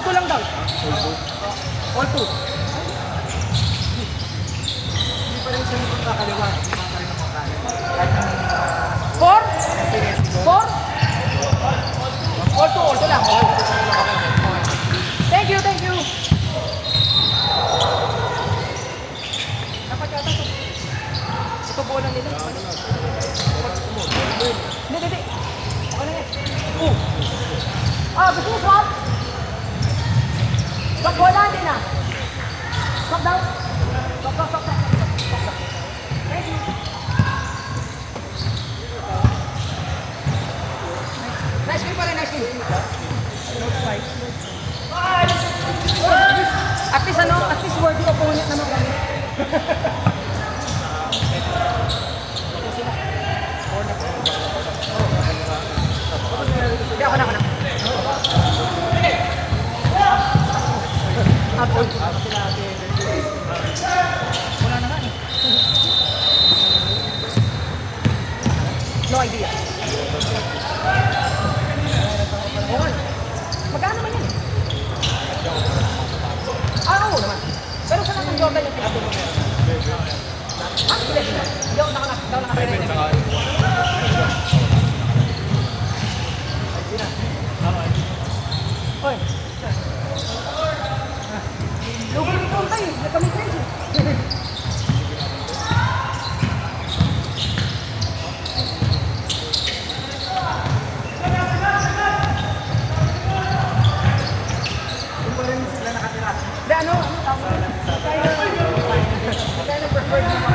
Tulang daw. All two. Hindi pa rin siya magkakaliwa. Hindi pa rin magkakaliwa. Four? Four? All two lang. Thank you. Dapat yata ito. Ito bola nila. Hindi. Ako na gusto mo swap? Swap bola din na. Swap daw. Swap. Thank you. Nice game pala, nice game. At least worthy opponent naman kami. Hindi, ako na. Apple. Wala na nga eh. No idea. Magkano naman yan eh? Oo naman. Pero saan ang Jordan yung pinatulong mo? Hindi. Hindi ako nakapera. Oy. Lugar ni Kong tayo. Nagkamit rin siya. Kaya preferred mo ba?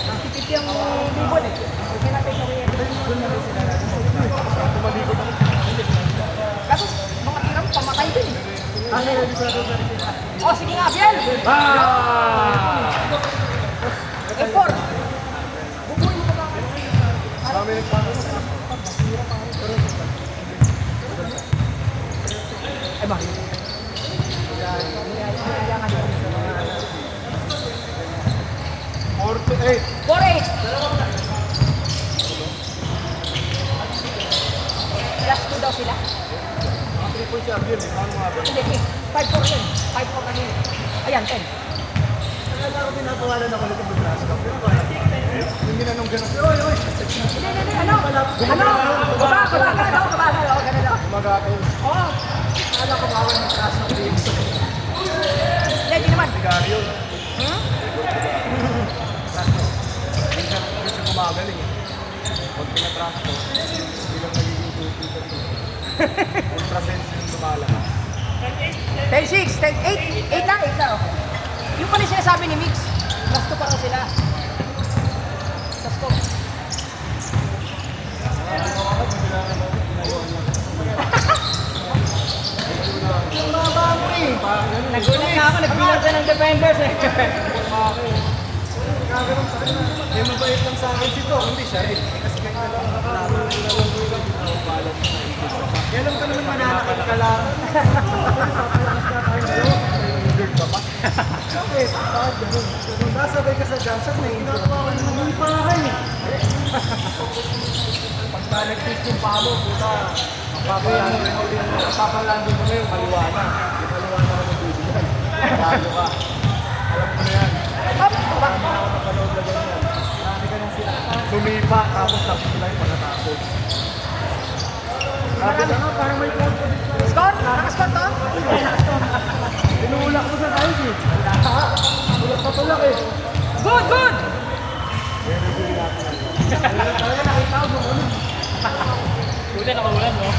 Ang tipid yung libon eh. Huwag natin kawin. Kaso, mga tiram, pamatay din eh. Oh, sige nga, Biel! F4! Bubuhin mo ba? Kami nagpapalo. Ay, bakit? 4-8. Last 2 daw sila. 3 points siya, Biel. Hindi, 5-4 yun. 5-4 kanina. Ayan, 10. Kaya ako pinatawalan ako ulit yung braso ka. Pero kaya, yung ginanong gano'n. Oy! Hindi, ano? Baba, ganun. Magakaw. Oo. Kala ko bawal ng braso ng games. Hindi naman. Sigario. Kasi kumagaling eh. Pag pinatrack ko, hindi lang nagiging tutupan ko. Ultra-sense yung lumalakas. 10-6, 8 lang, okay. Yung pala sinasabi ni Mix, last 2 pa raw sila. Last 2. Yung baba mo eh. Nagulat na ako, nagbilang siya ng defenders eh. Nagaganon sa akin na, may mabait lang sa akin si Tom, hindi siya rin. Kasi kahit na lang nakalaro, yan lang ka naman mananakit ka lang. Injured ka pa? Bakit? Bakit ganun? Kung nasabay ka sa Johnson, may injured ka. Hindi pa nga eh. Pagka nag-twist yung pamo, puta, papalando mo na yung maliwanag. Yung maliwanag ka magbibigyan. Bago ka. Alam mo na yan. Marami na ako napanood na ganyan. Marami ka nang sila. Lumipa, tapos sila yung pagkatapos. Sabi na nga, parang may konto dito. Score? Naka-score to? Inuulak mo sa tayo eh. Ulak pa tulak eh. Good! Talaga nakita ko doon. Ulan nakaulan mo.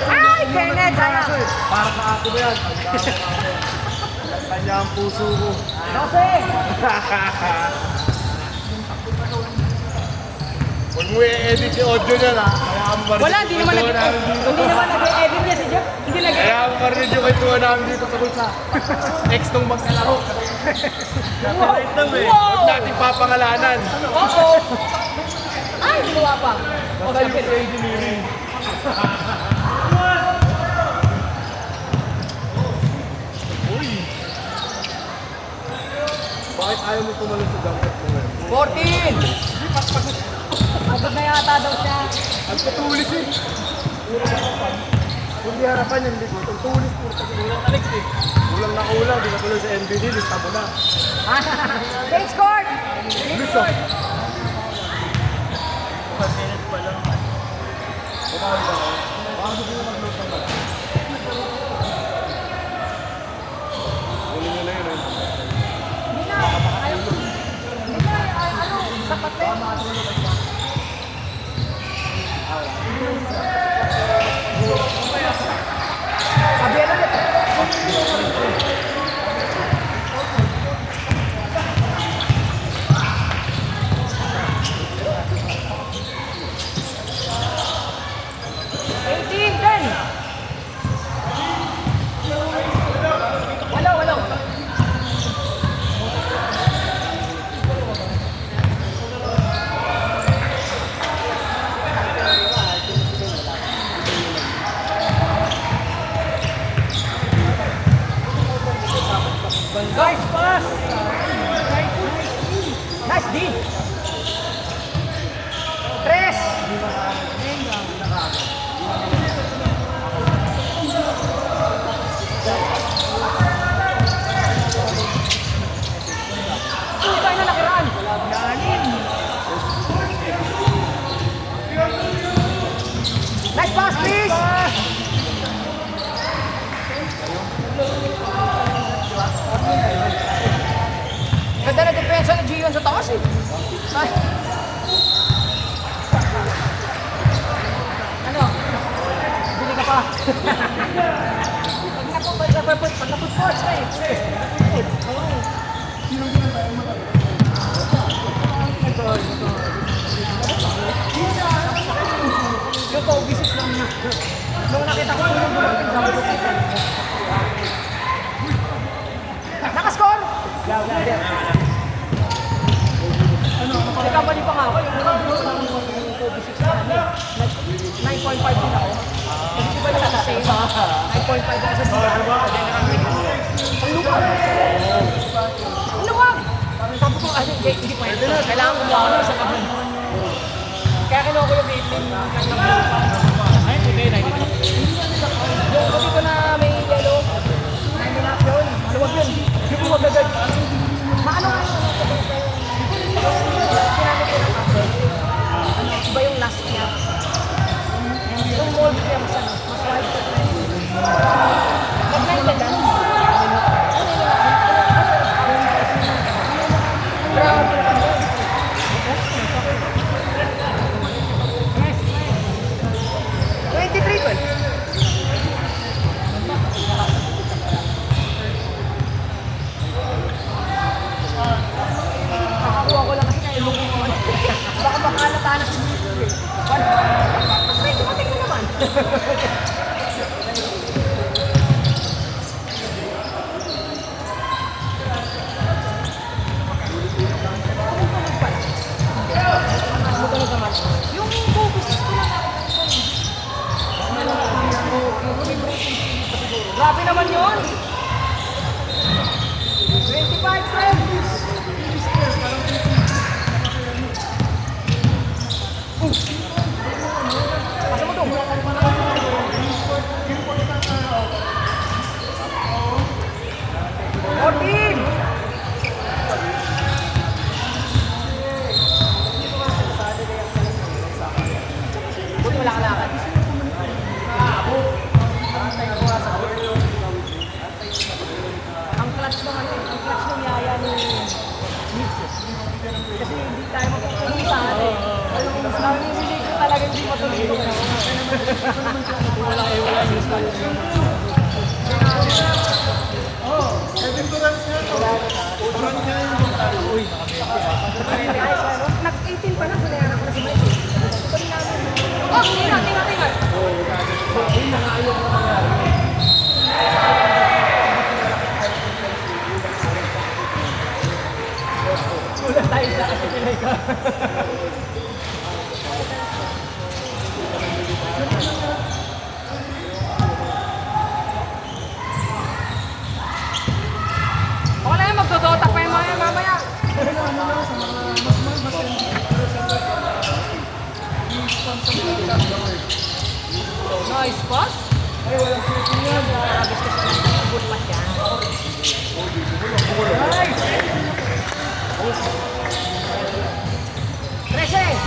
Ay, Kenneth! Para sa ako ba yan? Kanya ang puso ko. Kasi! Huwag mo i-edit yung audio niya na. Kaya mo marinig Wala, hindi naman nag-edit niya si Jeff. Hindi nag-edit. Kaya mo marinig yung kwentuhan namin dito tungkol sa ex nung magkalaro. Huwag natin papangalanan. Oo. Ay, ginawa pa. Basta yung engineering. Uy! Bakit ayaw mo tumalon sa jump shot mo ngayon? 14! Pagod na yata daw siya. Ang patulis eh. Kung di harapan yung likod, ang tulis po. Kulang na kulang, di na tuloy sa NBD, lista mo na. Change court! Bilis ah. Kunin nyo na yun eh. Hindi na. Ayaw. Hindi na. Ano? Sapat na yun. Abel ulit. Wala. Nice pass! Nice D! Tres! Tayo na nakiraan! Nice pass, please! Ganda na depensa ni Gion sa taas eh. Ay. Ano? Bili ka pa. Pag napag-sports na eh. Yung po-visit lang niya. Nung nakita ko yung bumating, sabi ko tayo. Nakascore! Nagkamali pa nga ako. Yung po-visit sa kanya. 9.5 din ako. Kasi di ba yung sa same? 9.5 ako sa sila. Ang luwag! Ang luwag! Sabi ko, hindi pwede. Kailangan ko mo sa kaban. Kaya kinuha ko yung Caitlyn. Ay, hindi. Yung gabi ko na may yellow. 9 minutes yun. Maluwag yun. Yung buwag agad. Maano nga yun? Sinabi ko na kasi. Iba yung last niya. Yung mold niya mas wide ka tayo. Nag-9 ka dyan? Grabe. Nice pass. Ay, walang shooting yan. Gusto ko ng good pass yan. Nice! 13.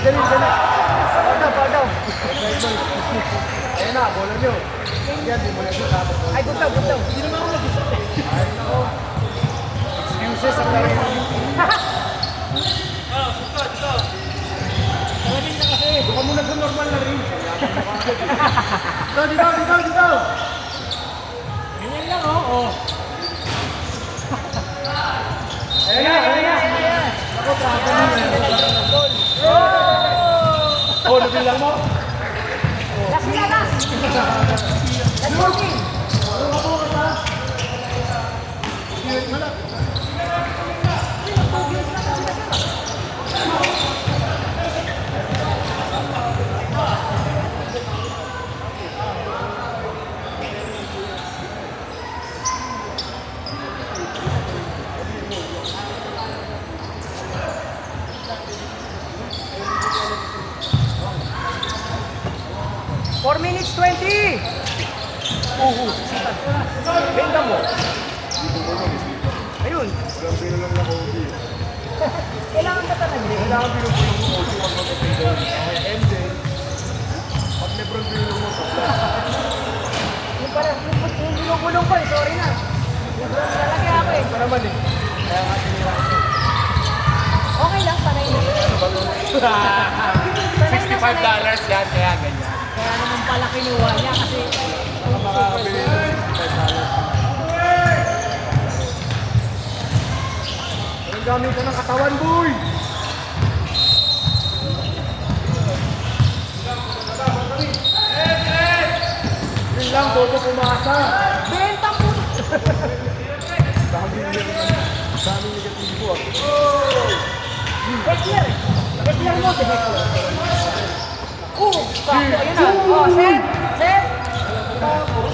Dali. Fall down. Ayun na, bola nyo. Yan, di mo na ito tapos. Ay, good daw. Hindi naman ako nag-isip. Ayun ako. Excuses ang laro yun. Tawagin na kasi. Doon ka muna sa normal na rin. Dito. Ganyan lang, oh. Ayan na. Ako, trapa na. Oh, nabilang mo? Last nila, last. That's working. Four minutes 20. Benda mo. Ayun. Kailangan ka talaga. Kailangan pinupulong mo kung wag mag-apito. MJ, pag Lebron pinulong mo sa flash. Yung binubulong ko, sorry na. Lalaki ako eh. Ito naman eh. Kaya nga tinira. Okay lang, sanay na. $65 yan, kaya ganyan. Kaya naman pala kinuha niya kasi Baka makakabili ng $65. Anong gamit ka ng katawan, boy? Yun lang, bobo pumasa. benta po. Daming negatibo ah. Heckler. Heckler mo, si Heckler. Sakto, ayun na. Set. Tapos.